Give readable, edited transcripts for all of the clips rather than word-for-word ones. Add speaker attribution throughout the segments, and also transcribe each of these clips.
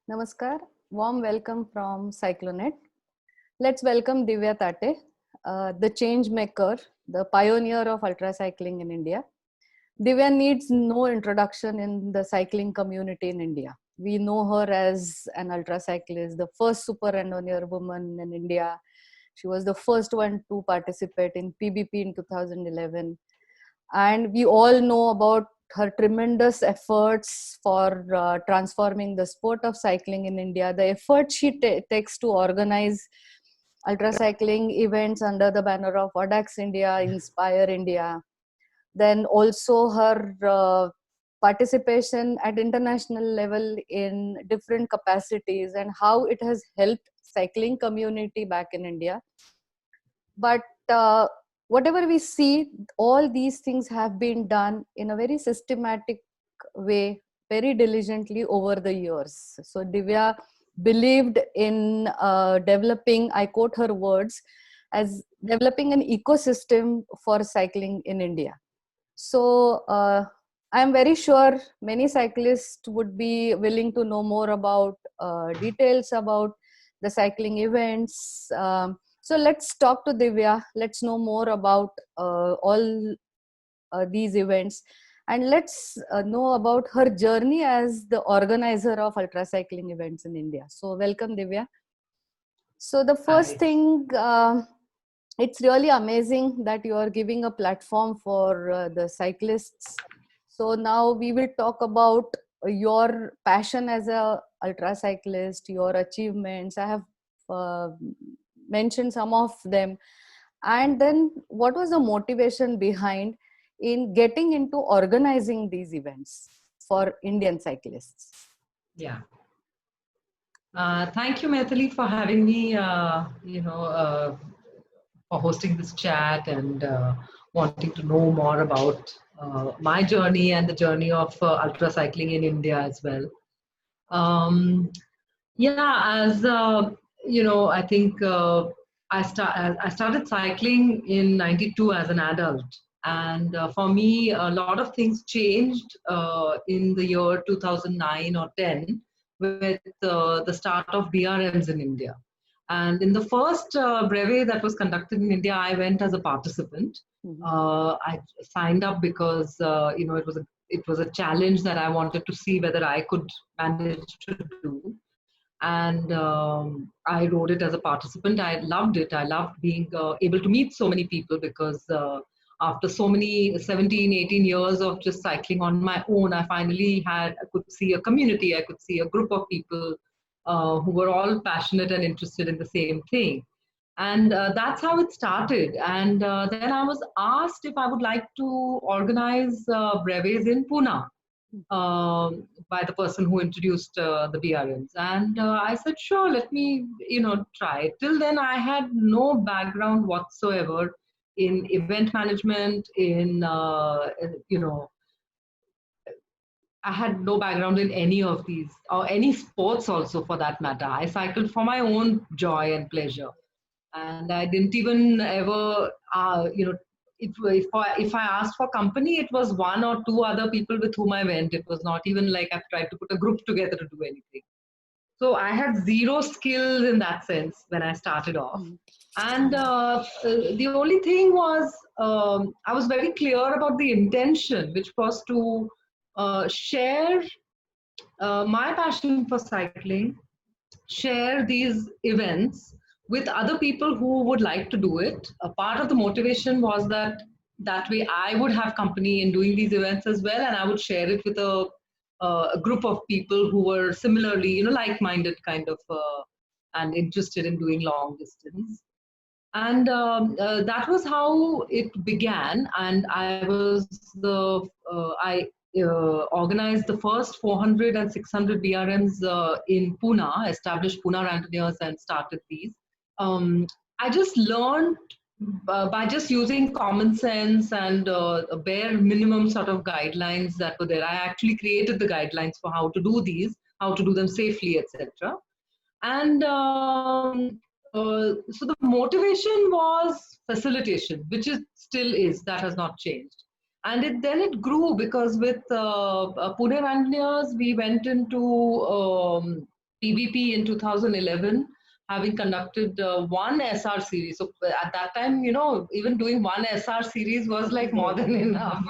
Speaker 1: Namaskar, warm welcome from Cyclonet. Let's welcome Divya Tate, the change maker, the pioneer of ultracycling in India. Divya needs no introduction in the cycling community in India. We know her as an ultracyclist, the first super randonneur woman in India. She was the first one to participate in PBP in 2011. And we all know about her tremendous efforts for transforming the sport of cycling in India, the effort she takes to organize ultracycling events under the banner of ODAX India, Inspire India, then also her participation at international level in different capacities and how it has helped cycling community back in India. But whatever we see, all these things have been done in a very systematic way, very diligently over the years. So Divya believed in developing, I quote her words, as developing an ecosystem for cycling in India. So I'm very sure many cyclists would be willing to know more about details about the cycling events. So let's talk to Divya. Let's know more about all these events, and let's know about her journey as the organizer of ultracycling events in India. So welcome, Divya. So the first
Speaker 2: Hi.
Speaker 1: thing, it's really amazing that you are giving a platform for the cyclists. So now we will talk about your passion as a ultra cyclist, your achievements. I have uh, mentioned some of them, and then what was the motivation behind in getting into organizing these events for Indian cyclists?
Speaker 2: Yeah. Thank you, Maithili, for having me, for hosting this chat and wanting to know more about my journey and the journey of ultra cycling in India as well. Um, yeah, I think I started cycling in '92 as an adult, and for me, a lot of things changed in the year 2009 or 10 with the start of BRMs in India. And in the first brevet that was conducted in India, I went as a participant.
Speaker 1: Mhm.
Speaker 2: I signed up because it was a challenge that I wanted to see whether I could manage to do. And I wrote it as a participant. I loved it. I loved being able to meet so many people because after so many 17, 18 years of just cycling on my own, I could see a community, I could see a group of people who were all passionate and interested in the same thing. And that's how it started. And then I was asked if I would like to organize brevets in Pune by the person who introduced the BRMs. And I said, sure, let me, try. Till then, I had no background whatsoever in event management, I had no background in any of these, or any sports also for that matter. I cycled for my own joy and pleasure. And I didn't even ever, if I asked for company, it was one or two other people with whom I went. It was not even like I've tried to put a group together to do anything. So I had zero skills in that sense when I started off.
Speaker 1: Mhm.
Speaker 2: And the only thing was, I was very clear about the intention, which was to share my passion for cycling, share these events with other people who would like to do it. A part of the motivation was that way I would have company in doing these events as well, and I would share it with a group of people who were similarly, like-minded kind of and interested in doing long distance. And that was how it began. And I organized the first 400 and 600 BRMs in Pune, established Pune Randonneurs and started these. I just learned by just using common sense and a bare minimum sort of guidelines that were there. I actually created the guidelines for how to do these, how to do them safely, etc. And so the motivation was facilitation, which is still is, that has not changed. And then it grew because with Pune Randonneurs, we went into PVP in 2011, having conducted one SR series. So at that time, even doing one SR series was like more than enough.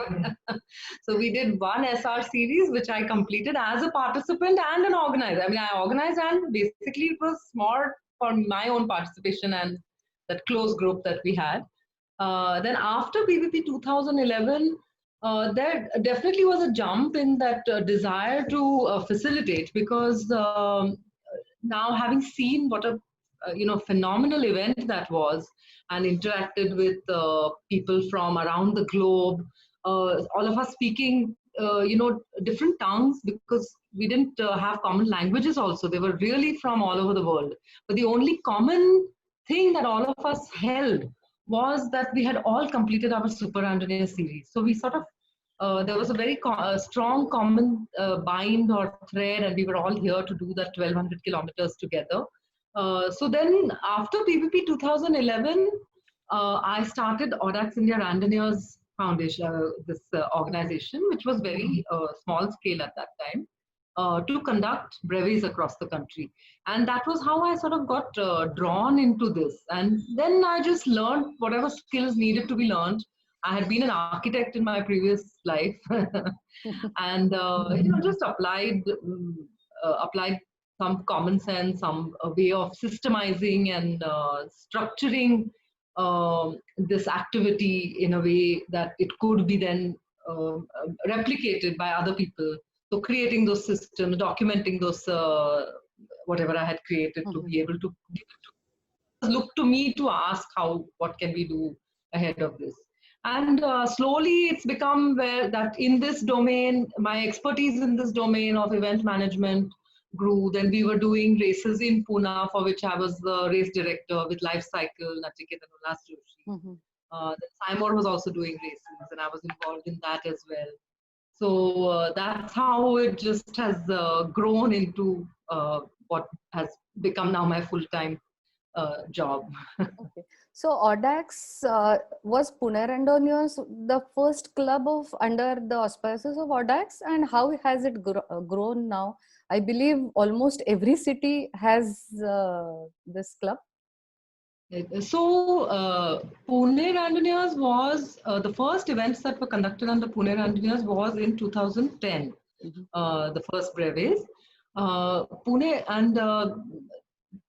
Speaker 2: So we did one SR series, which I completed as a participant and an organizer. I mean, I organized, and basically it was more for my own participation and that close group that we had. Then after PVP 2011, there definitely was a jump in that desire to facilitate, because now having seen what a phenomenal event that was, and interacted with people from around the globe, all of us speaking different tongues, because we didn't have common languages also. They were really from all over the world, but the only common thing that all of us held was that we had all completed our Super Randonneur series. So we sort of there was a very strong common bind or thread, and we were all here to do that 1200 kilometers together. So then after PVP 2011, I started Audax India Randonneurs Foundation, this organization, which was very small scale at that time, to conduct brevis across the country. And that was how I sort of got drawn into this. And then I just learned whatever skills needed to be learned. I had been an architect in my previous life, and just applied some common sense, some way of systemizing and structuring this activity in a way that it could be then replicated by other people. So creating those systems, documenting those whatever I had created, to be able to look to me to ask what can we do ahead of this. And slowly it's become where that in this domain, my expertise in this domain of event management grew. Then we were doing races in Pune, for which I was the race director with Life Cycle, Nachiket and Ullas Joshi. Then Simon was also doing races, and I was involved in that as well. So that's how it just has grown into what has become now my full-time job.
Speaker 1: Okay. So Audax was Pune Randonneurs the first club under the auspices of Audax, and how has it grown now? I believe almost every city has this club.
Speaker 2: So Pune Randonneurs was the first events that were conducted under Pune Randonneurs was in 2010. The first brevis.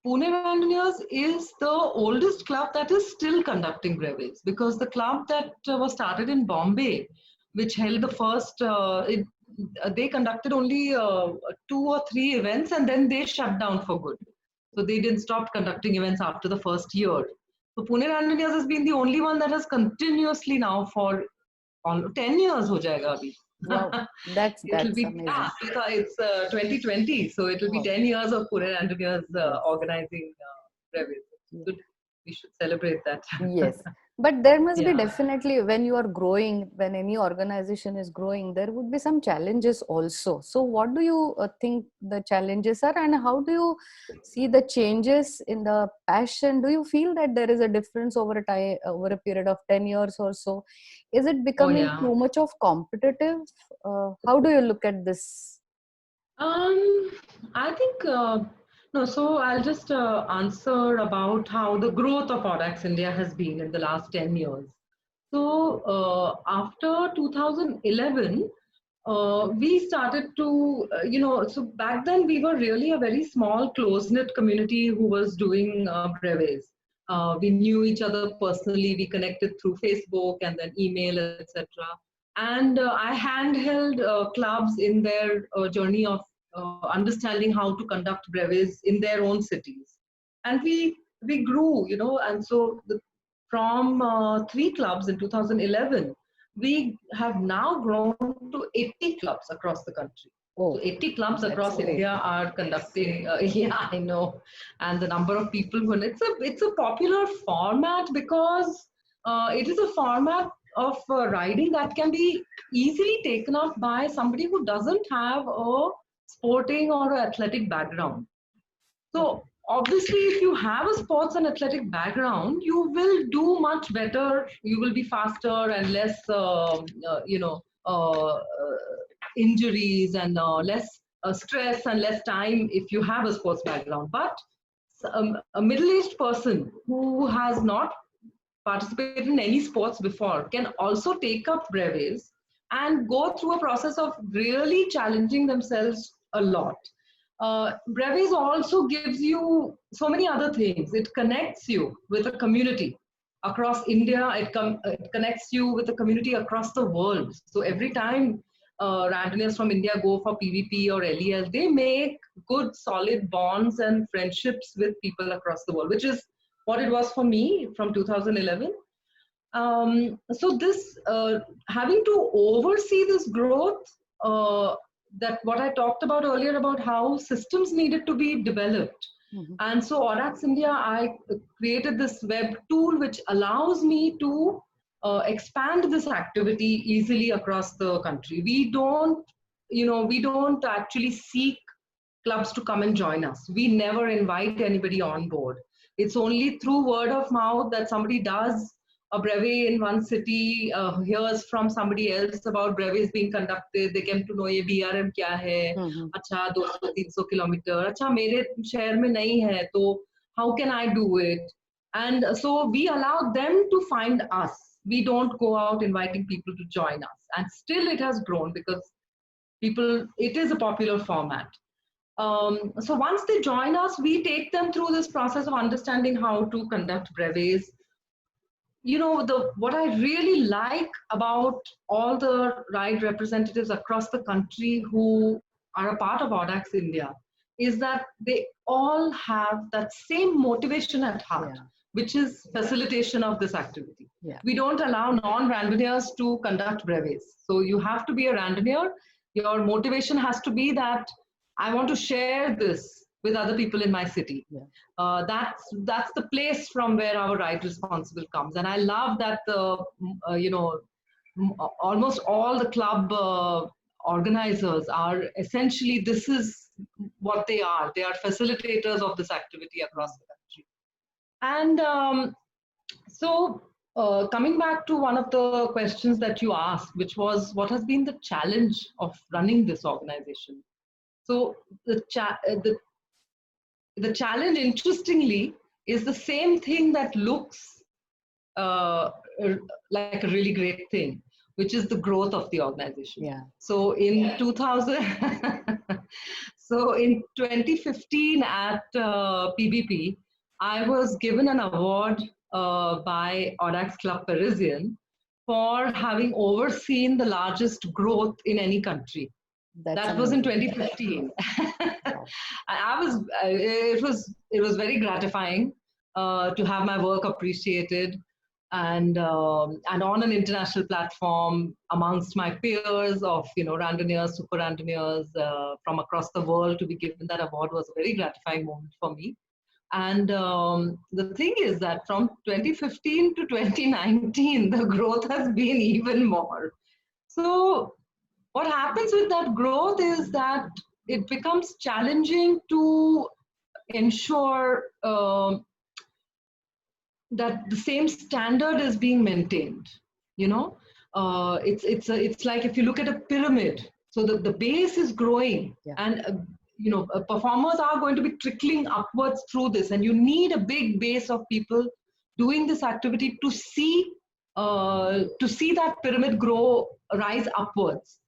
Speaker 2: Pune Randonneurs is the oldest club that is still conducting brevis, because the club that was started in Bombay, which held the first, they conducted only 2 or 3 events, and then they shut down for good. So they didn't stop conducting events after the first year. So Pune Randonneurs has been the only one that has continuously now for 10 years ho jayega abhi.
Speaker 1: Wow, that's amazing.
Speaker 2: Yeah, it's 2020, so it will be 10 years of Pune Randonneurs organizing brevis. Good. We should celebrate that.
Speaker 1: Yes, but there must be definitely, when you are growing, when any organization is growing, there would be some challenges also. So what do you think the challenges are, and how do you see the changes in the passion? Do you feel that there is a difference over a period of 10 years or so? Is it becoming too much of competitive? How do you look at this?
Speaker 2: I think no. So I'll just answer about how the growth of Audax India has been in the last 10 years. So after 2011, we started to, so back then we were really a very small, close-knit community who was doing brevis. We knew each other personally. We connected through Facebook and then email, etc. And I handheld clubs in their journey of understanding how to conduct brevis in their own cities. And we grew, and so from 3 clubs in 2011, we have now grown to 80 clubs across the country. So 80 clubs across India are conducting, I know. And the number of people who, it's a popular format, because it is a format of riding that can be easily taken up by somebody who doesn't have a sporting or athletic background. So obviously, if you have a sports and athletic background, you will do much better. You will be faster and less, injuries, and less stress and less time if you have a sports background. But a middle-aged person who has not participated in any sports before can also take up brevets and go through a process of really challenging themselves a lot. Brevets also gives you so many other things. It connects you with a community across India. It connects you with a community across the world. So every time randonneurs from India go for PVP or LEL, they make good, solid bonds and friendships with people across the world, which is what it was for me from 2011. So this having to oversee this growth, that what I talked about earlier about how systems needed to be developed. And so Audax India, I created this web tool which allows me to expand this activity easily across the country. We don't actually seek clubs to come and join us. We never invite anybody on board. It's only through word of mouth that somebody does a brevet in one city, hears from somebody else about brevets being conducted. They came to know ये BRM क्या है, अच्छा 200-300 kilometre, अच्छा मेरे शहर में नहीं है, तो how can I do it? And so we allow them to find us. We don't go out inviting people to join us. And still it has grown because it is a popular format. So once they join us, we take them through this process of understanding how to conduct brevets. What I really like about all the ride representatives across the country who are a part of Audax India is that they all have that same motivation at heart, which is facilitation of this activity. We don't allow non-randonneurs to conduct brevets. So you have to be a randonneur. Your motivation has to be that I want to share this with other people in my city. That's the place from where our Ride Responsible comes. And I love that almost all the club organizers are essentially, this is what they are. They are facilitators of this activity across the country. And so coming back to one of the questions that you asked, which was what has been the challenge of running this organization? So the challenge, interestingly, is the same thing that looks like a really great thing, which is the growth of the organization. So in 2015 at PBP, I was given an award by Audax Club Parisien for having overseen the largest growth in any country. That was in 2015. It was very gratifying to have my work appreciated and on an international platform amongst my peers of randonneurs, super randonneurs from across the world. To be given that award was a very gratifying moment for me. And the thing is that from 2015 to 2019, the growth has been even more. So what happens with that growth is that it becomes challenging to ensure that the same standard is being maintained. It's like if you look at a pyramid, so the base is growing, and performers are going to be trickling upwards through this, and you need a big base of people doing this activity to see that pyramid rise upwards.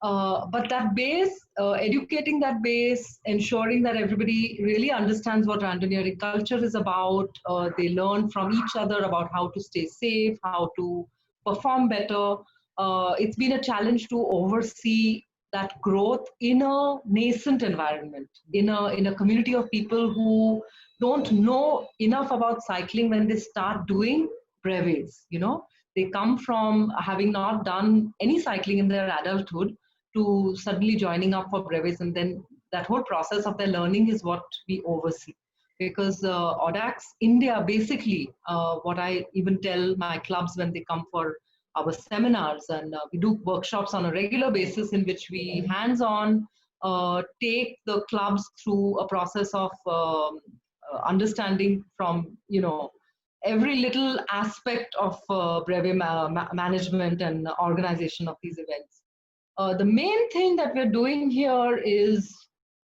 Speaker 2: But that base, educating that base, ensuring that everybody really understands what randonneering culture is about. They learn from each other about how to stay safe, how to perform better. It's been a challenge to oversee that growth in a nascent environment, in a community of people who don't know enough about cycling when they start doing brevets. They come from having not done any cycling in their adulthood to suddenly joining up for brevets, and then that whole process of their learning is what we oversee. Because Audax India, basically, what I even tell my clubs when they come for our seminars, and we do workshops on a regular basis in which we hands-on take the clubs through a process of understanding from every little aspect of brevet management and organization of these events. the main thing that we're doing here is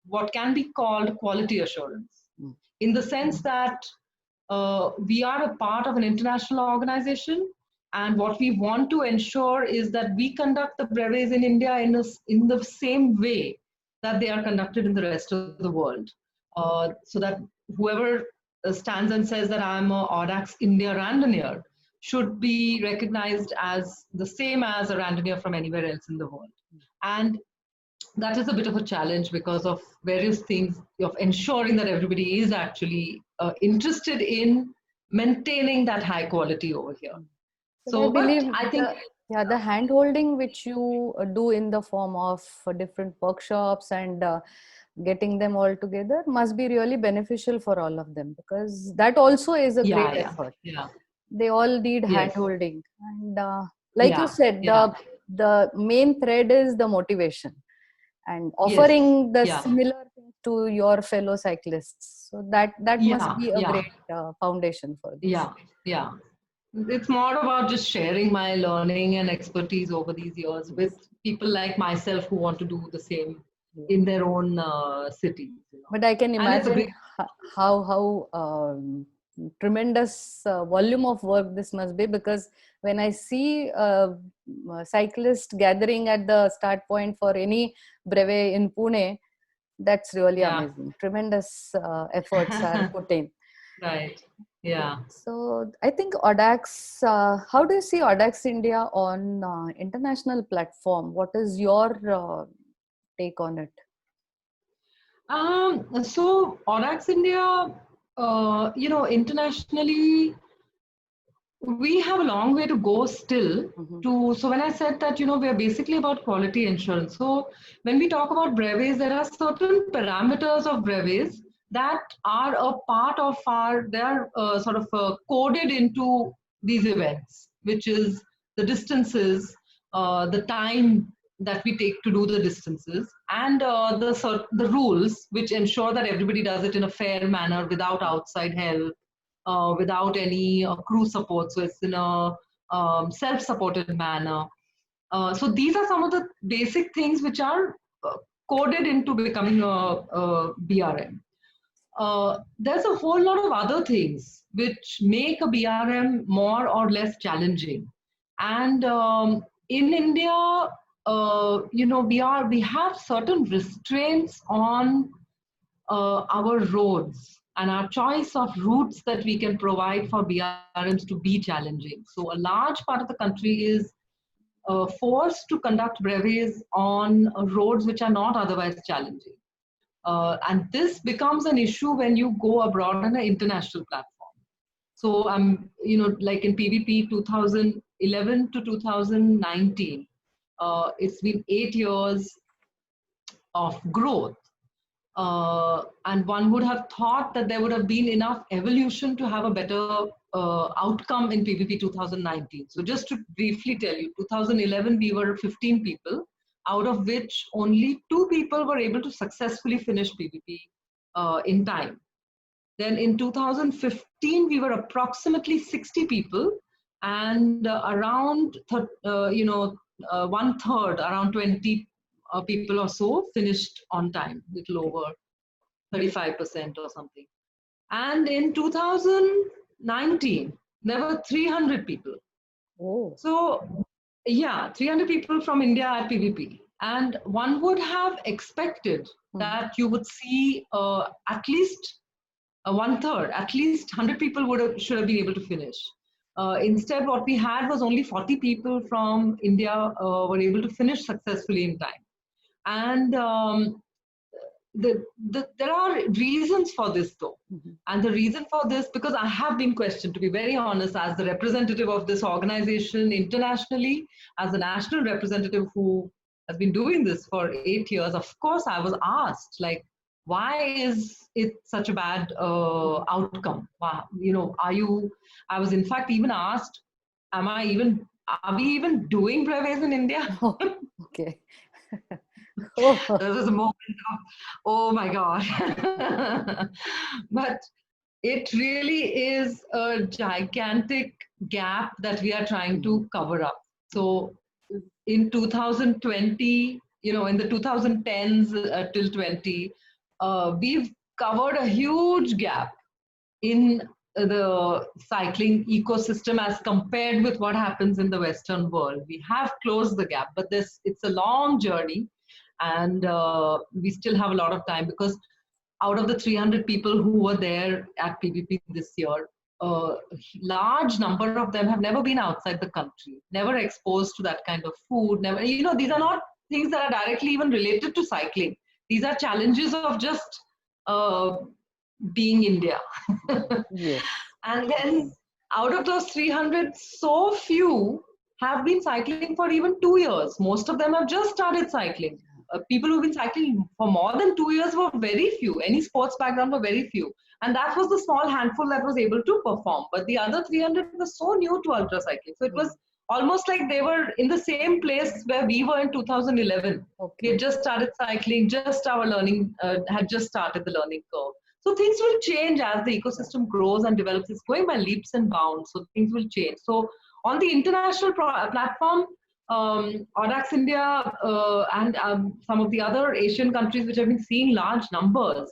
Speaker 2: what can be called quality assurance, in the sense that we are a part of an international organization, and what we want to ensure is that we conduct the brevets in India in the same way that they are conducted in the rest of the world. So that whoever stands and says that I'm a Audax India randonneer should be recognized as the same as a randonneer from anywhere else in the world. And that is a bit of a challenge because of various things of ensuring that everybody is actually interested in maintaining that high quality over here.
Speaker 1: But
Speaker 2: So,
Speaker 1: I believe
Speaker 2: but I think,
Speaker 1: the hand holding which you do in the form of different workshops and getting them all together must be really beneficial for all of them, because that also is a great effort. They all need hand holding, and like you said, the main thread is the motivation and offering the similar things to your fellow cyclists. So that must be a great foundation for this.
Speaker 2: It's more about just sharing my learning and expertise over these years with people like myself who want to do the same in their own cities.
Speaker 1: But I can imagine how tremendous volume of work this must be, because when I see cyclists gathering at the start point for any brevet in Pune, that's really amazing. Tremendous efforts are put in.
Speaker 2: Right. Yeah.
Speaker 1: So I think Audax, how do you see Audax India on international platform? What is your take on it?
Speaker 2: So Audax India, internationally, we have a long way to go still. So when I said that, we are basically about quality insurance. So when we talk about brevets, there are certain parameters of brevets that are a part of they're sort of coded into these events, which is the distances, the time that we take to do the distances, and the rules which ensure that everybody does it in a fair manner without outside help, without any crew support. So it's in a self-supported manner. So these are some of the basic things which are coded into becoming a BRM. There's a whole lot of other things which make a BRM more or less challenging. And in India, we have certain restraints on our roads and our choice of routes that we can provide for BRMs to be challenging. So a large part of the country is forced to conduct brevets on roads which are not otherwise challenging. And this becomes an issue when you go abroad on an international platform. So like in PVP 2011 to 2019, it's been 8 years of growth. And one would have thought that there would have been enough evolution to have a better outcome in PVP 2019. So just to briefly tell you, 2011 we were 15 people, out of which only 2 people were able to successfully finish PVP in time. Then in 2015 we were approximately 60 people, and around 1/3, around 20 people or so finished on time, little over 35% or something. And in 2019, there were 300 people.
Speaker 1: Oh.
Speaker 2: So, 300 people from India at PVP. And one would have expected that you would see at least 1/3, at least 100 people should have been able to finish. Instead, what we had was only 40 people from India were able to finish successfully in time. And there are reasons for this though. And the reason for this, because I have been questioned, to be very honest, as the representative of this organization internationally, as a national representative who has been doing this for 8 years, of course I was asked, like, why is it such a bad outcome? I was in fact even asked, are we even doing brevets in India?
Speaker 1: Oh, okay.
Speaker 2: There was a moment of, oh my God. But it really is a gigantic gap that we are trying to cover up. So in 2020, in the 2010s till 20, we've covered a huge gap in the cycling ecosystem as compared with what happens in the Western world. We have closed the gap, but it's a long journey, and we still have a lot of time, because out of the 300 people who were there at PBP this year, a large number of them have never been outside the country, never exposed to that kind of food, never, these are not things that are directly even related to cycling. These are challenges of just being India.
Speaker 1: Yes.
Speaker 2: And then out of those 300, so few have been cycling for even 2 years. Most of them have just started cycling. People who've been cycling for more than 2 years were very few. Any sports background were very few. And that was the small handful that was able to perform. But the other 300 were so new to ultra cycling. So it was almost like they were in the same place where we were in 2011.
Speaker 1: Okay.
Speaker 2: We had just started cycling, just our learning, had just started the learning curve. So things will change as the ecosystem grows and develops. It's going by leaps and bounds. So things will change. So on the international platform, Audax India and some of the other Asian countries which have been seeing large numbers,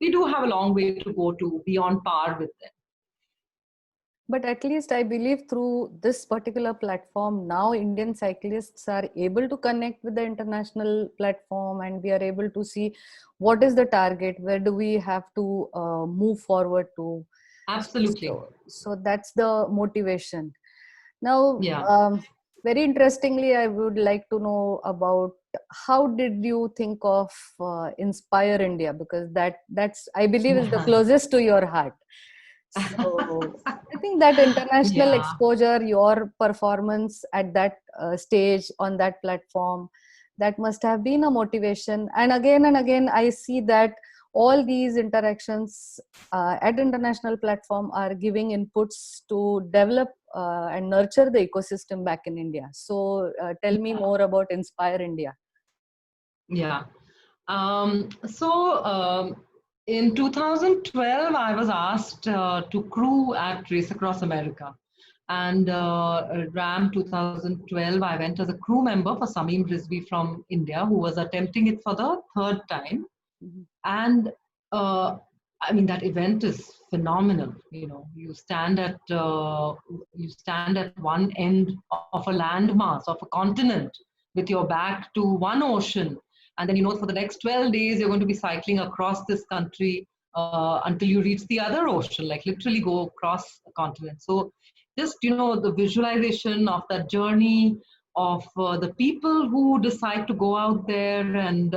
Speaker 2: we do have a long way to go to be on par with them.
Speaker 1: But at least I believe through this particular platform, now Indian cyclists are able to connect with the international platform, and we are able to see what is the target, where do we have to move forward to.
Speaker 2: Absolutely.
Speaker 1: So that's the motivation. Now,
Speaker 2: yeah.
Speaker 1: Very interestingly, I would like to know about how did you think of Inspire India, because that's I believe is the closest to your heart. So I think that international exposure, your performance at that stage on that platform, that must have been a motivation. And again, I see that all these interactions at international platform are giving inputs to develop and nurture the ecosystem back in India. So tell me more about Inspire India.
Speaker 2: Yeah. In 2012, I was asked to crew at Race Across America. And RAM 2012, I went as a crew member for Sameem Rizvi from India, who was attempting it for the third time. Mm-hmm. And I mean, that event is phenomenal. You stand at one end of a landmass of a continent with your back to one ocean. And then, for the next 12 days, you're going to be cycling across this country until you reach the other ocean, like literally go across a continent. So just, the visualization of that journey of the people who decide to go out there and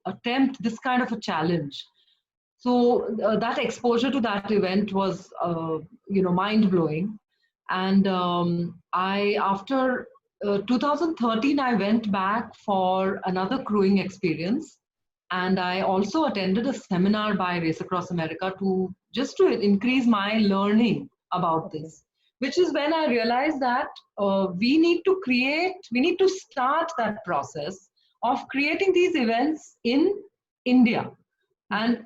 Speaker 2: attempt this kind of a challenge. So that exposure to that event was, mind-blowing. And after 2013, I went back for another crewing experience. And I also attended a seminar by Race Across America to increase my learning about this, which is when I realized that we need to start that process of creating these events in India. And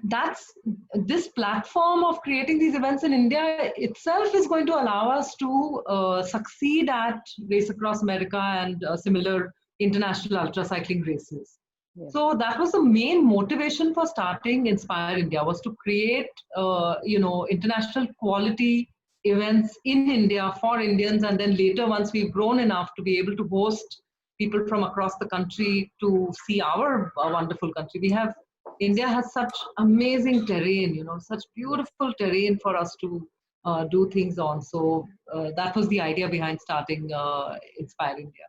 Speaker 2: this platform of creating these events in India itself is going to allow us to succeed at Race Across America and similar international ultra cycling races. Yeah. So that was the main motivation for starting Inspire India, was to create, international quality events in India for Indians. And then later, once we've grown enough to be able to host people from across the country to see our wonderful country. India has such amazing terrain, such beautiful terrain for us to do things on. So that was the idea behind starting Inspire India.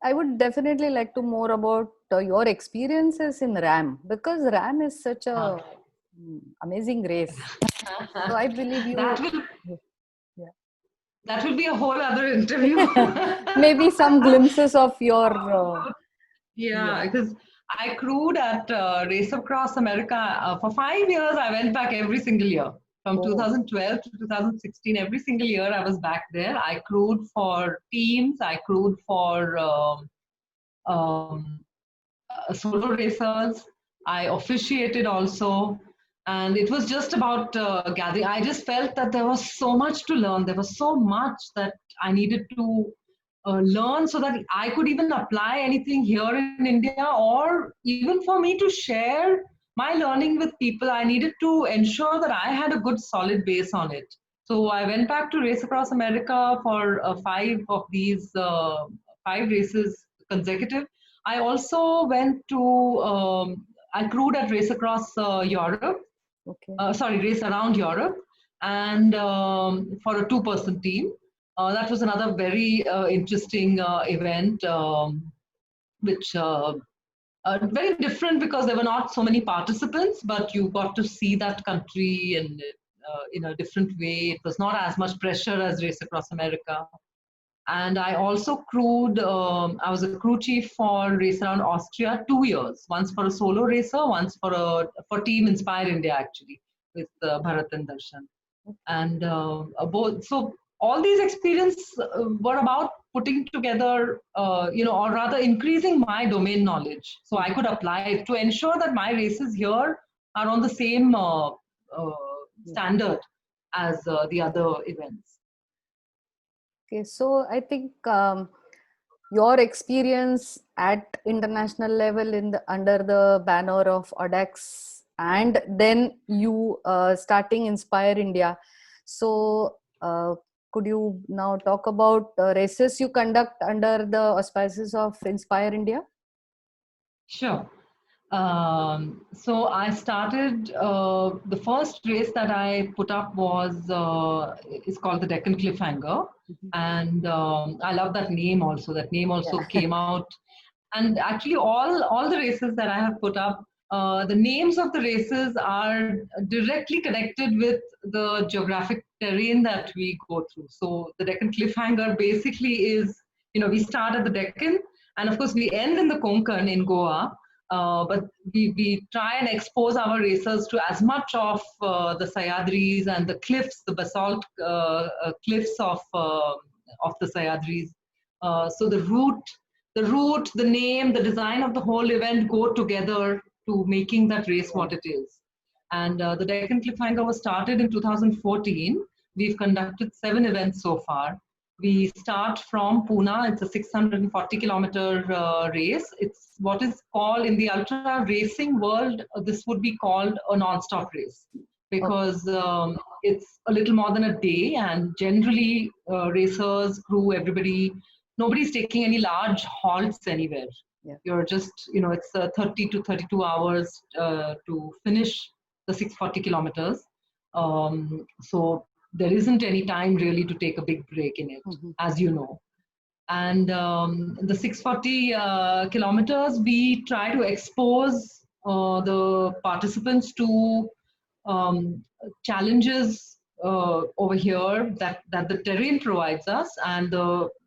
Speaker 1: I would definitely like to more about your experiences in RAM, because RAM is such a amazing race. So I believe you.
Speaker 2: That will be a whole other interview.
Speaker 1: Maybe some glimpses of your.
Speaker 2: Because I crewed at Race Across America for 5 years. I went back every single year. From 2012 to 2016, every single year I was back there. I crewed for teams. I crewed for solo racers. I officiated also. And it was just about gathering. I just felt that there was so much to learn. There was so much that I needed to learn so that I could even apply anything here in India, or even for me to share my learning with people, I needed to ensure that I had a good solid base on it. So I went back to Race Across America for five of these 5 races consecutive. I also went to, I crewed at Race Across Europe,
Speaker 1: Okay.
Speaker 2: Race Around Europe, and for a 2-person team. That was another very interesting event, which very different because there were not so many participants, but you got to see that country in a different way. It was not as much pressure as Race Across America. And I also crewed, I was a crew chief for Race Around Austria 2 years, once for a solo racer, once for Team Inspire India, actually, with Bharat and Darshan. And both, so all these experiences were about putting together, or rather increasing my domain knowledge so I could apply it to ensure that my races here are on the same standard as the other events.
Speaker 1: Okay, so I think your experience at international level under the banner of Audax, and then you starting Inspire India. So could you now talk about races you conduct under the auspices of Inspire India?
Speaker 2: Sure. So I started, the first race that I put up is called the Deccan Cliffhanger. And I love that name also. That name also came out. And actually all the races that I have put up, the names of the races are directly connected with the geographic terrain that we go through. So the Deccan Cliffhanger basically is, we start at the Deccan, and of course we end in the Konkan in Goa. But we try and expose our racers to as much of the Sahyadris and the cliffs, the basalt cliffs of the Sahyadris. So the route, the name, the design of the whole event go together to making that race what it is. And the Deccan Cliffhanger was started in 2014. We've conducted 7 events so far. We start from Pune. It's a 640 kilometer race. It's what is called in the ultra racing world, this would be called a non-stop race, because it's a little more than a day, and generally racers, crew, nobody's taking any large halts anywhere. You're just, it's 30 to 32 hours to finish the 640 kilometers. So there isn't any time really to take a big break in it, as you know. And the 640 kilometers, we try to expose the participants to challenges over here that the terrain provides us. And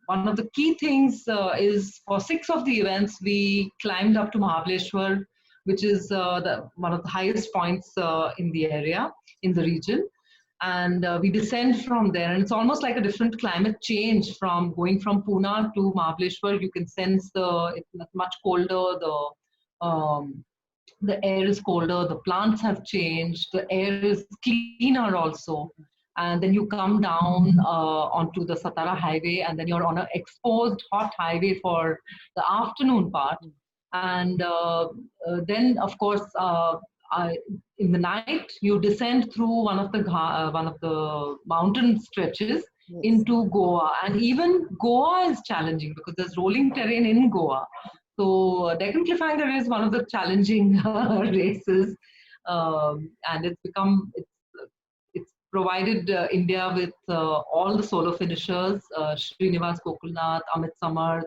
Speaker 2: one of the key things is for 6 of the events, we climbed up to Mahabaleshwar, which is one of the highest points in the area, in the region. And we descend from there, and it's almost like a different climate change from going from Pune to Mahabaleshwar. You can sense it's much colder, the air is colder, the plants have changed, the air is cleaner also. And then you come down onto the Satara highway, and then you're on an exposed hot highway for the afternoon part. And then, of course, in the night, you descend through one of the mountain stretches into Goa, and even Goa is challenging because there's rolling terrain in Goa. So Deccan Cliffhanger is one of the challenging races, and it's provided India with all the solo finishers: Srinivas Gokulnath, Amit Samarth,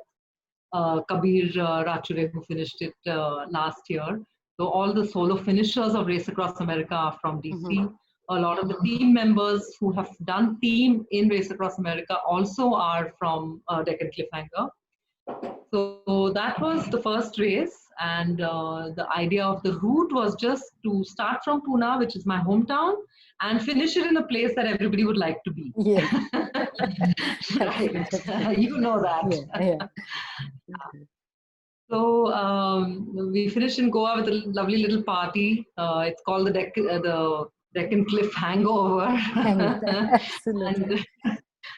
Speaker 2: Kabir Rachure, who finished it last year. So all the solo finishers of Race Across America are from DC. A lot of the team members who have done team in Race Across America also are from Deccan Cliffhanger. So that was the first race, and the idea of the route was just to start from Pune, which is my hometown, and finish it in a place that everybody would like to be.
Speaker 1: Yeah.
Speaker 2: Right. You know that. So we finished in Goa with a lovely little party. It's called the Deccan Cliff Hangover.
Speaker 1: Absolutely.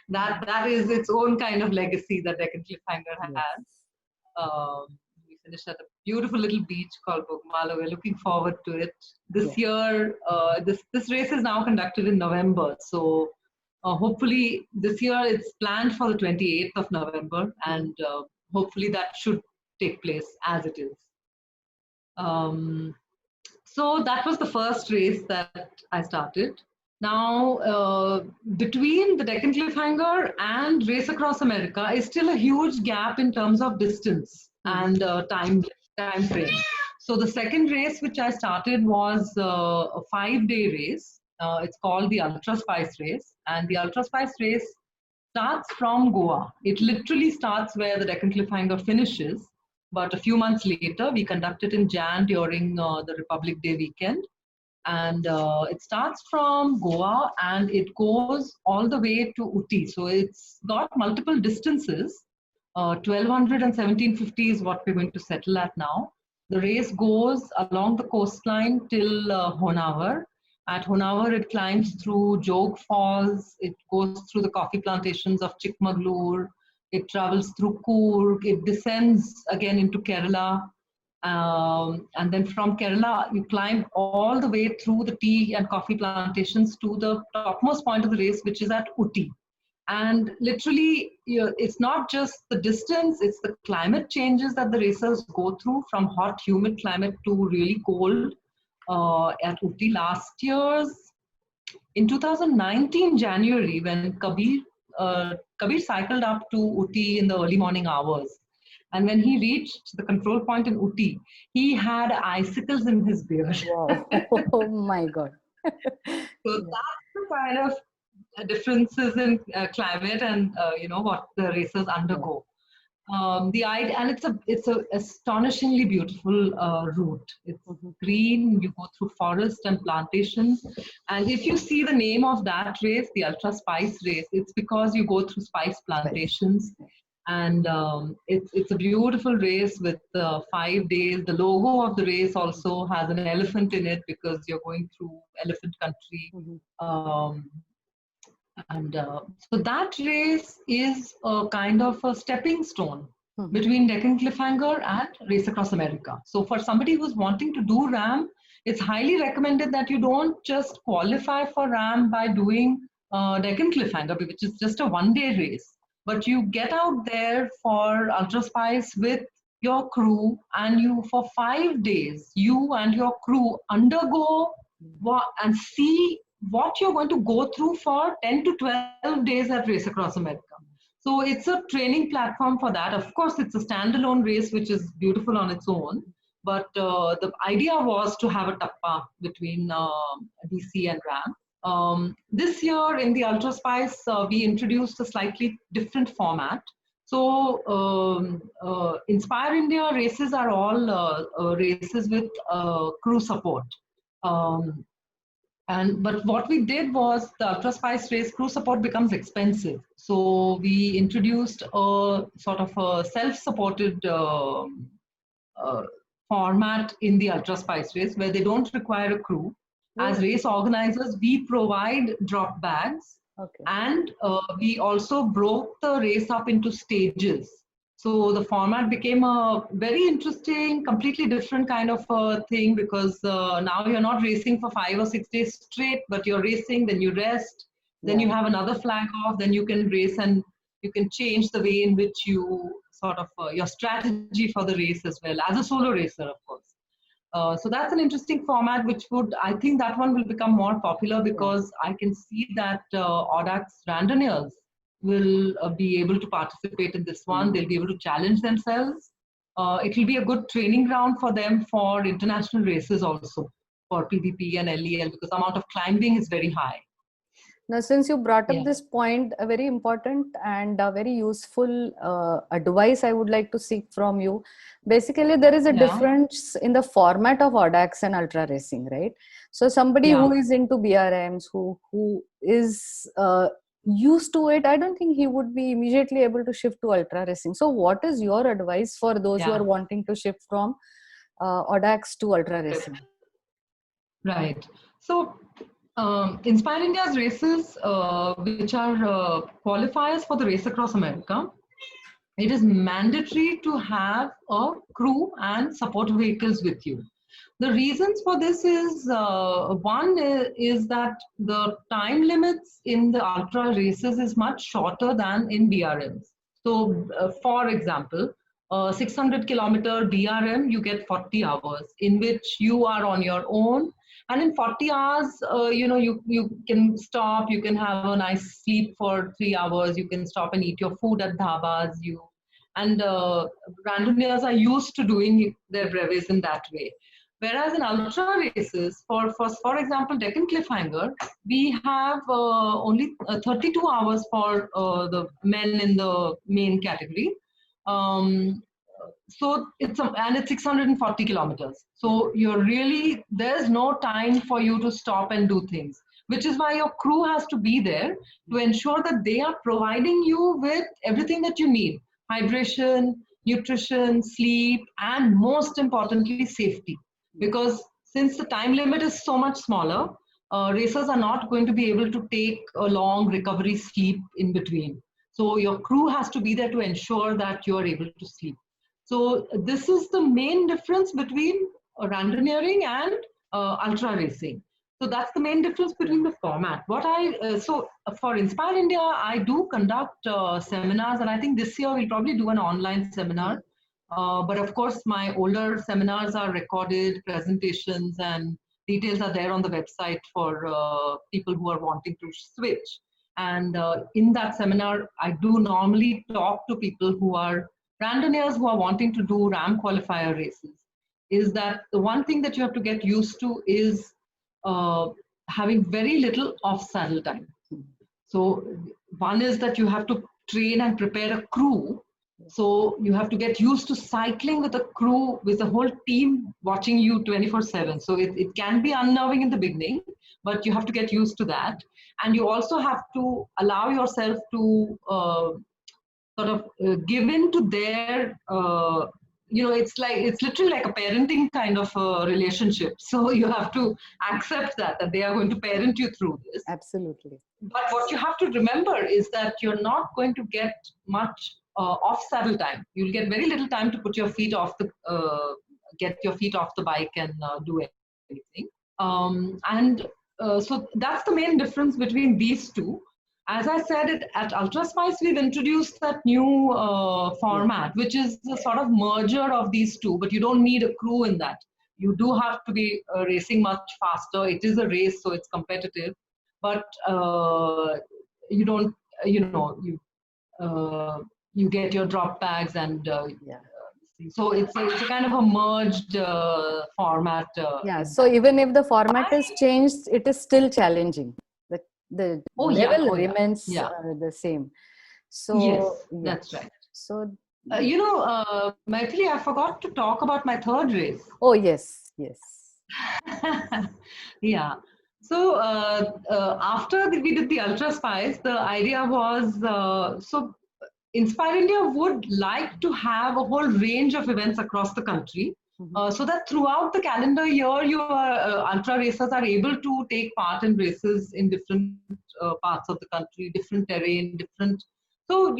Speaker 2: that is its own kind of legacy that Deccan Cliffhanger
Speaker 1: Yes.
Speaker 2: has. We finished at a beautiful little beach called Bogmala. We're looking forward to it. This year, this race is now conducted in November. So hopefully this year it's planned for the 28th of November, and hopefully that should take place as it is. So that was the first race that I started. Now, between the Deccan Cliffhanger and Race Across America is still a huge gap in terms of distance and time frame. So the second race which I started was a 5-day race. It's called the Ultra Spice Race, and the Ultra Spice Race starts from Goa. It literally starts where the Deccan Cliffhanger finishes. But a few months later, we conduct it in Jan during the Republic Day weekend. And it starts from Goa and it goes all the way to Uti. So it's got multiple distances. 1200 and 1750 is what we're going to settle at now. The race goes along the coastline till Honavar. At Honavar, it climbs through Jog Falls. It goes through the coffee plantations of Chikmagalur. It travels through Coorg. It descends again into Kerala. And then from Kerala, you climb all the way through the tea and coffee plantations to the topmost point of the race, which is at Uti. And literally, it's not just the distance, it's the climate changes that the racers go through, from hot, humid climate to really cold. At Uti last year's, in 2019 January, when Kabir cycled up to Uti in the early morning hours. And when he reached the control point in Uti, he had icicles in his beard.
Speaker 1: Wow. Oh my God.
Speaker 2: So that's the kind of differences in climate and what the racers undergo. And it's a astonishingly beautiful route. It's green. You go through forest and plantations, and if you see the name of that race, the Ultra Spice Race, it's because you go through spice plantations, and it's a beautiful race with 5 days. The logo of the race also has an elephant in it because you're going through elephant country. So that race is a kind of a stepping stone between Deccan Cliffhanger and Race Across America. So for somebody who's wanting to do RAM, it's highly recommended that you don't just qualify for RAM by doing Deccan Cliffhanger, which is just a 1-day race, but you get out there for Ultra Spice with your crew, and you for 5 days, you and your crew undergo and see what you're going to go through for 10 to 12 days at Race Across America. So it's a training platform for that. Of course, it's a standalone race, which is beautiful on its own. But the idea was to have a tappa between DC and RAM. This year in the Ultra Spice, we introduced a slightly different format. So Inspire India races are all races with crew support. But what we did was the Ultra Spice race crew support becomes expensive. So we introduced a sort of a self-supported format in the Ultra Spice race where they don't require a crew. As race organizers, we provide drop bags, and we also broke the race up into stages. So the format became a very interesting, completely different kind of thing, because now you're not racing for 5 or 6 days straight, but you're racing, then you rest, then you have another flag off, then you can race, and you can change the way in which you sort of, your strategy for the race as well, as a solo racer, of course. So that's an interesting format, which I think that one will become more popular, because I can see that Audax randonneurs will be able to participate in this one. They'll be able to challenge themselves. It will be a good training ground for them for international races also, for PVP and LEL, because the amount of climbing is very high.
Speaker 1: Now, since you brought up this point, a very important and a very useful advice I would like to seek from you. Basically, there is a difference in the format of Audax and ultra racing, right? So somebody who is into BRMs, who is used to it, I don't think he would be immediately able to shift to ultra racing. So what is your advice for those who are wanting to shift from Audax to ultra racing?
Speaker 2: Right. So Inspire India's races, which are qualifiers for the Race Across America, it is mandatory to have a crew and support vehicles with you. The reasons for this is one is that the time limits in the ultra races is much shorter than in DRMs. So, for example, 600-kilometer DRM, you get 40 hours in which you are on your own. And in 40 hours, you can stop, you can have a nice sleep for 3 hours, you can stop and eat your food at dhabas. And randomiers are used to doing their breves in that way. Whereas in ultra races, for example, Deccan Cliffhanger, we have only 32 hours for the men in the main category. So it's 640 kilometers. So there's no time for you to stop and do things, which is why your crew has to be there to ensure that they are providing you with everything that you need: hydration, nutrition, sleep, and most importantly, safety. Because since the time limit is so much smaller, racers are not going to be able to take a long recovery sleep in between. So your crew has to be there to ensure that you are able to sleep. So this is the main difference between randoneering and ultra racing. So that's the main difference between the format. So for Inspire India, I do conduct seminars, and I think this year we'll probably do an online seminar. But of course, my older seminars are recorded presentations, and details are there on the website for people who are wanting to switch. And in that seminar, I do normally talk to people who are randoneers who are wanting to do RAM qualifier races. Is that the one thing that you have to get used to is having very little off-saddle time. So one is that you have to train and prepare a crew. So you have to get used to cycling with a crew, with a whole team watching you 24/7. So it can be unnerving in the beginning, but you have to get used to that. And you also have to allow yourself to sort of give in to their, it's literally like a parenting kind of relationship. So you have to accept that they are going to parent you through this.
Speaker 1: Absolutely.
Speaker 2: But what you have to remember is that you're not going to get much off saddle time. You'll get very little time to put your feet off get your feet off the bike and do anything. So that's the main difference between these two. As I said, at UltraSpice, we've introduced that new format, which is the sort of merger of these two, but you don't need a crew in that. You do have to be racing much faster. It is a race, so it's competitive, but you don't, you get your drop bags and so it's a kind of a merged format.
Speaker 1: So even if the format is changed, it is still challenging. The level remains the same. So
Speaker 2: yes, that's right.
Speaker 1: So
Speaker 2: Maithili, I forgot to talk about my third race.
Speaker 1: Oh yes.
Speaker 2: Yeah. So after we did the UltraSpice, the idea was so Inspire India would like to have a whole range of events across the country. So that throughout the calendar year, your ultra racers are able to take part in races in different parts of the country, different terrain, so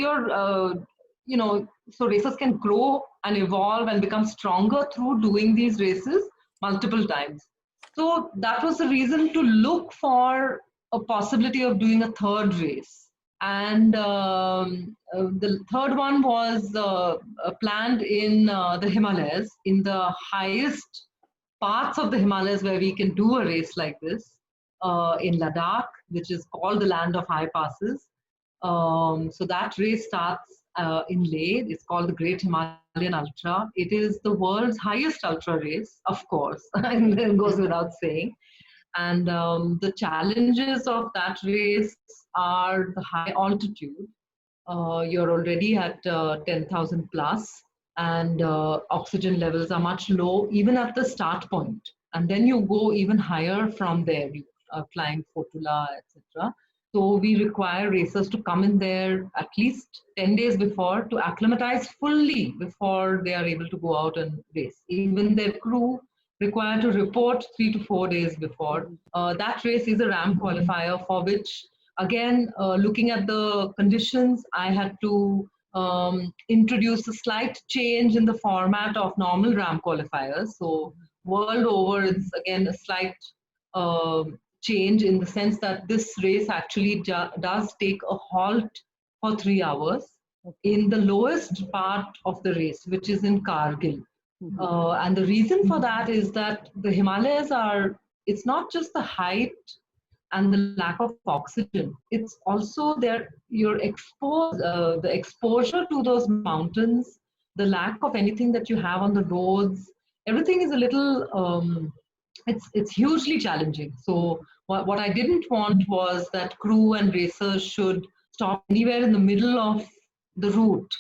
Speaker 2: so racers can grow and evolve and become stronger through doing these races multiple times. So that was the reason to look for a possibility of doing a third race. And the third one was planned in the Himalayas, in the highest parts of the Himalayas where we can do a race like this, in Ladakh, which is called the land of high passes. So that race starts in Leh. It's called the Great Himalayan Ultra. It is the world's highest ultra race, of course, and it goes without saying. And the challenges of that race are the high altitude. You're already at 10,000 plus, and oxygen levels are much low, even at the start point. And then you go even higher from there. You are flying Fotula, etc. So we require racers to come in there at least 10 days before to acclimatize fully before they are able to go out and race. Even their crew required to report 3 to 4 days before. That race is a RAM qualifier for which, again, looking at the conditions, I had to introduce a slight change in the format of normal RAM qualifiers. So world over, it's again a slight change in the sense that this race actually does take a halt for 3 hours in the lowest part of the race, which is in Kargil. And the reason for that is that the Himalayas it's not just the height and the lack of oxygen, it's also the exposure to those mountains, the lack of anything that you have on the roads, everything is a little, it's hugely challenging. So what I didn't want was that crew and racers should stop anywhere in the middle of the route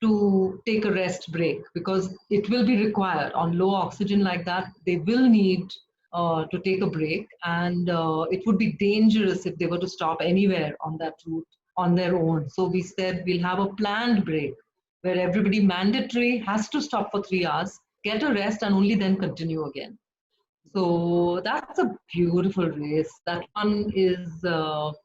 Speaker 2: to take a rest break, because it will be required on low oxygen like that. They will need to take a break, and it would be dangerous if they were to stop anywhere on that route on their own. So we said we'll have a planned break where everybody mandatory has to stop for 3 hours, get a rest, and only then continue again. So that's a beautiful race. That one is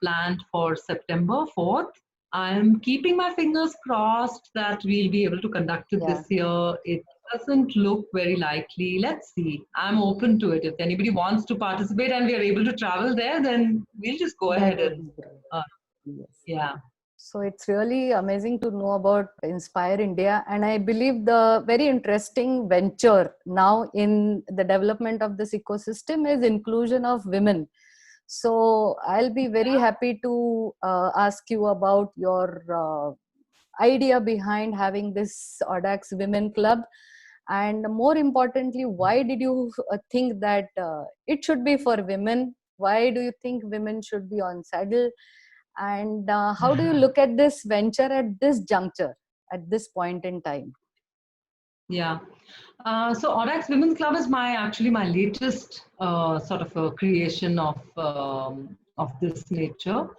Speaker 2: planned for September 4th. I'm keeping my fingers crossed that we'll be able to conduct it this year. It doesn't look very likely. Let's see. I'm open to it. If anybody wants to participate and we are able to travel there, then we'll just go ahead and yeah.
Speaker 1: So it's really amazing to know about Inspire India. And I believe the very interesting venture now in the development of this ecosystem is inclusion of women. So I'll be very happy to ask you about your idea behind having this Audax Women Club. And more importantly, why did you think that it should be for women? Why do you think women should be on saddle? And how do you look at this venture at this juncture, at this point in time?
Speaker 2: Yeah. So Audax Women's Club is actually my latest sort of a creation of this nature.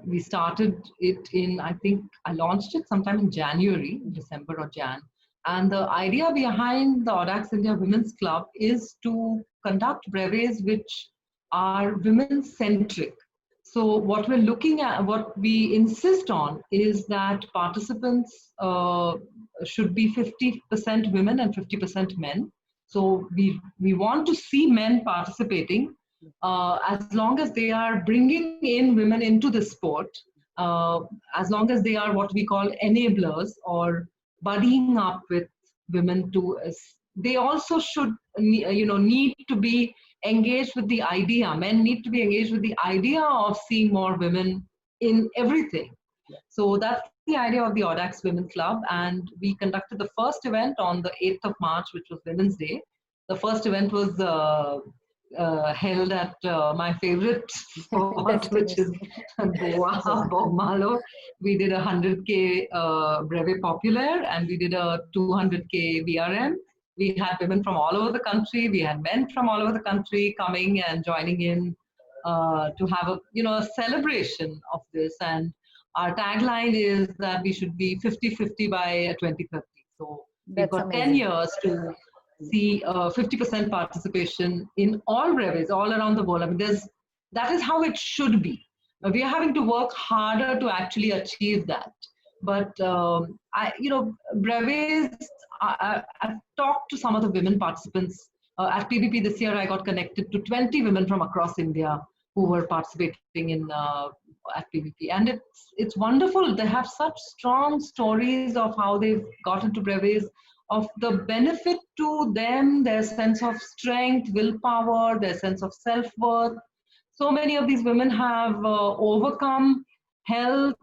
Speaker 2: We started it I think I launched it sometime in January, December or Jan. And the idea behind the Audax India Women's Club is to conduct brevets which are women-centric. So what we're looking at, what we insist on is that participants should be 50% women and 50% men. So we want to see men participating as long as they are bringing in women into the sport, as long as they are what we call enablers or buddying up with women they also should need to be engaged with the idea. Men need to be engaged with the idea of seeing more women in everything. So that's the idea of the Audax Women Club. And we conducted the first event on the 8th of March, which was Women's Day. The first event was held at my favorite spot, which is Goa, Bogmalo. We did a 100K Brevet Populaire, and we did a 200K VRM. We had women from all over the country. We had men from all over the country coming and joining in to have a celebration of this. And our tagline is that we should be 50-50 by 2030. So we've got 10 years to see 50% participation in all brevets all around the world. I mean, that is how it should be. We are having to work harder to actually achieve that. But brevets, I've talked to some of the women participants. At PBP this year, I got connected to 20 women from across India who were participating in at PBP. And it's wonderful. They have such strong stories of how they've got into brevets, of the benefit to them, their sense of strength, willpower, their sense of self-worth. So many of these women have overcome health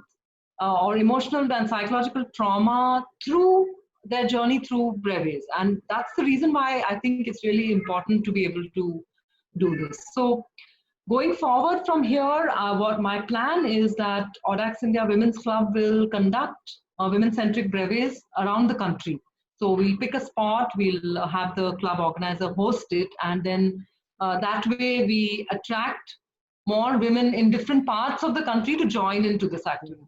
Speaker 2: or emotional and psychological trauma through their journey through brevets. And that's the reason why I think it's really important to be able to do this. So going forward from here, what my plan is that Audax India Women's Club will conduct women-centric brevets around the country. So we'll pick a spot, we'll have the club organizer host it, and then that way we attract more women in different parts of the country to join into this activity.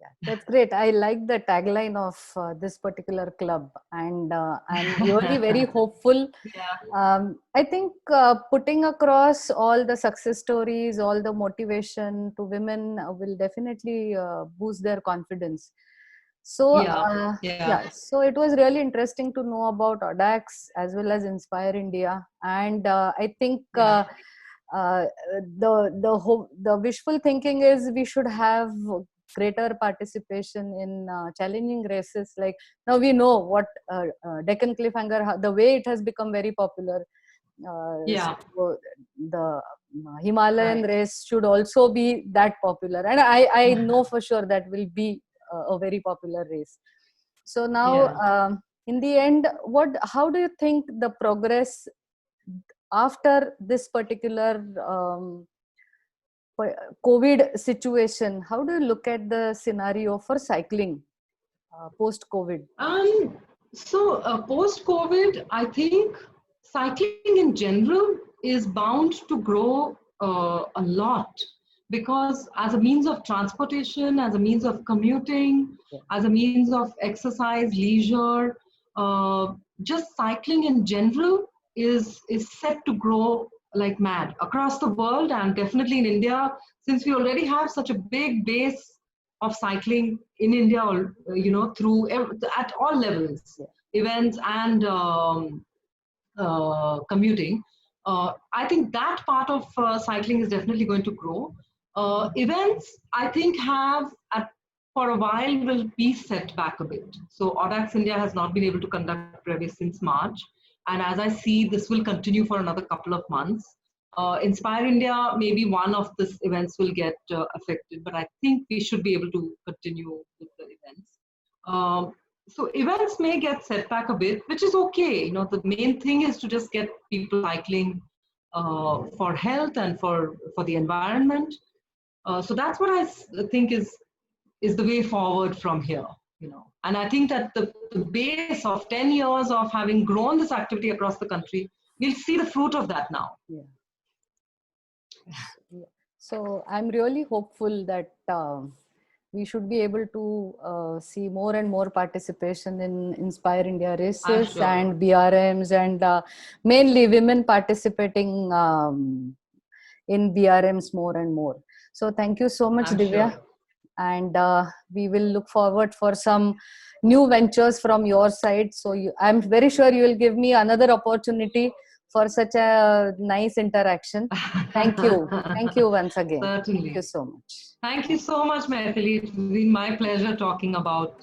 Speaker 1: Yeah, that's great. I like the tagline of this particular club, and I'm really very hopeful.
Speaker 2: Yeah,
Speaker 1: I think putting across all the success stories, all the motivation to women will definitely boost their confidence. So,
Speaker 2: yeah, yeah,
Speaker 1: yeah, so it was really interesting to know about Audax as well as Inspire India, and I think.
Speaker 2: yeah.
Speaker 1: Uh, the wishful thinking is we should have greater participation in challenging races. Like now we know what Deccan Cliffhanger, the way it has become very popular.
Speaker 2: Yeah,
Speaker 1: So the Himalayan
Speaker 2: right.
Speaker 1: race should also be that popular, and I know for sure that will be a very popular race. So now,
Speaker 2: Yeah.
Speaker 1: in the end, how do you think the progress after this particular COVID situation? How do you look at the scenario for cycling post COVID?
Speaker 2: Um, Post-COVID, I think cycling in general is bound to grow a lot because as a means of transportation, as a means of commuting,
Speaker 1: Yeah.
Speaker 2: as a means of exercise, leisure, just cycling in general is set to grow like mad across the world and definitely in India, since we already have such a big base of cycling in India, through at all levels,
Speaker 1: Yeah.
Speaker 2: events and commuting. I think that part of cycling is definitely going to grow. Events, I think, for a while will be set back a bit. So Audax India has not been able to conduct brevis since March, and as I see, this will continue for another couple of months. Inspire India, maybe one of these events will get affected, but I think we should be able to continue with the events. So events may get set back a bit, which is okay. The main thing is to just get people cycling for health and for the environment. So that's what think is the way forward from here. And I think that the base of 10 years of having grown this activity across the country, we'll see the fruit of that now.
Speaker 1: Yeah. Yeah. So I'm really hopeful that we should be able to see more and more participation in Inspire India
Speaker 2: I'm
Speaker 1: races
Speaker 2: sure.
Speaker 1: and BRMs, and mainly women participating in BRMs more and more. So thank you so much,
Speaker 2: I'm
Speaker 1: Divya,
Speaker 2: sure.
Speaker 1: and we will look forward for some new ventures from your side. So I'm very sure you will give me another opportunity for such a nice interaction. Thank you. Thank you once again. Thank you
Speaker 2: Certainly.
Speaker 1: so much.
Speaker 2: Thank you so much, Maithili. It's been my pleasure talking about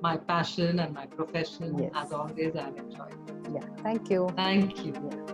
Speaker 2: my passion and my profession.
Speaker 1: Yes.
Speaker 2: As always, I've enjoyed.
Speaker 1: Yeah. Thank you.
Speaker 2: Thank you.
Speaker 1: Yeah.